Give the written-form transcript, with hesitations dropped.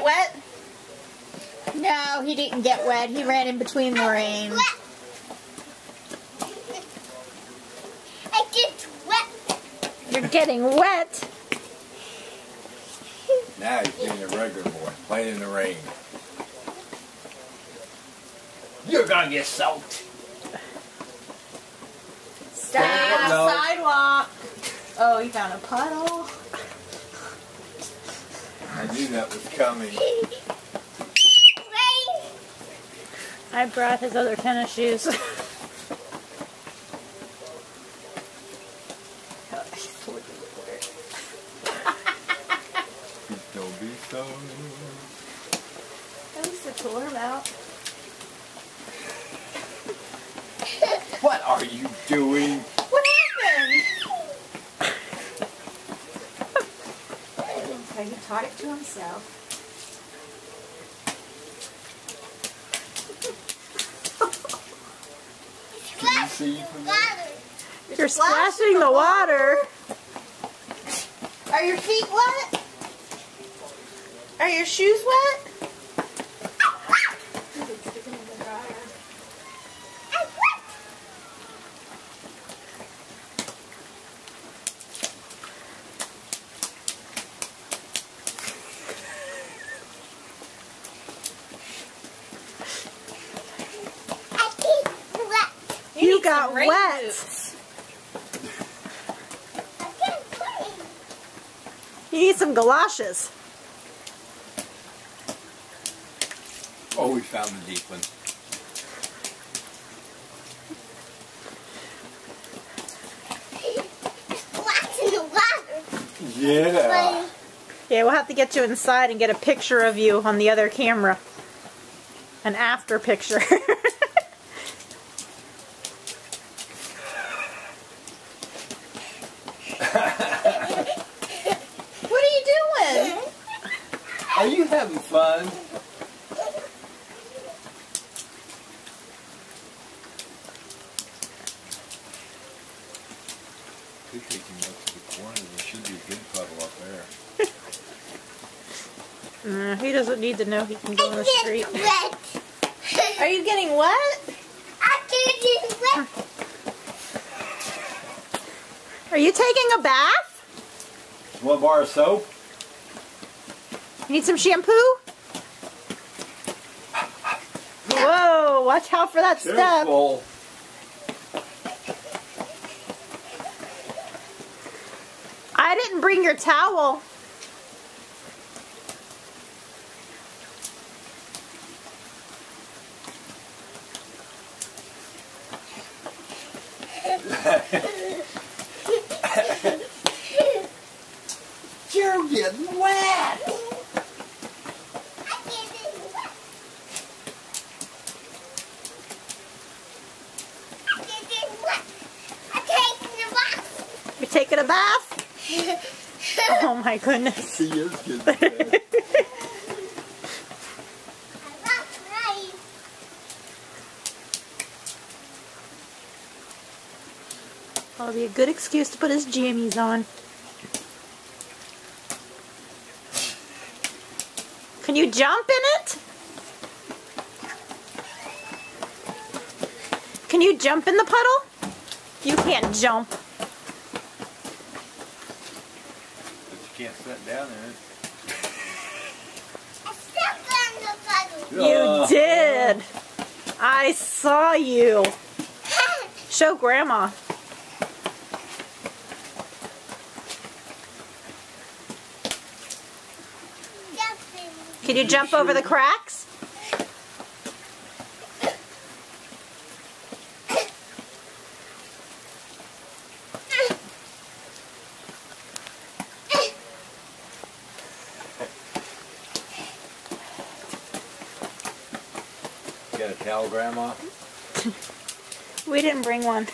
get wet? No, he didn't get wet. He ran in between the rain. I get wet. You're getting wet. Now he's being a regular boy, playing in the rain. You're gonna get soaked. Stop, No. sidewalk. Oh, he found a puddle. I knew that was coming. I brought his other tennis shoes. Don't be so. At least the cooler out. What are you doing? What happened? Okay, he taught it to himself. Can you see from there? You're splashing the water. Are your feet wet? Are your shoes wet? You got wet. You need some galoshes. Oh, we found the deep one. Yeah. Yeah, we'll have to get you inside and get a picture of you on the other camera. An after picture. What are you doing? Are you having fun? Could take him up to the corner. There should be a good puddle up there. He doesn't need to know he can go in the street. Are you getting wet? I'm getting wet. Are you taking a bath? One bar of soap? You need some shampoo? Whoa, watch out for that step. Careful. I didn't bring your towel. You're getting wet. You're taking a bath? Oh my goodness. He is getting wet. That'll be a good excuse to put his jammies on. Can you jump in it? Can you jump in the puddle? You can't jump. But you can't sit down there. You did. I saw you. Show Grandma. Can you jump over the cracks? You got a towel, Grandma? We didn't bring one.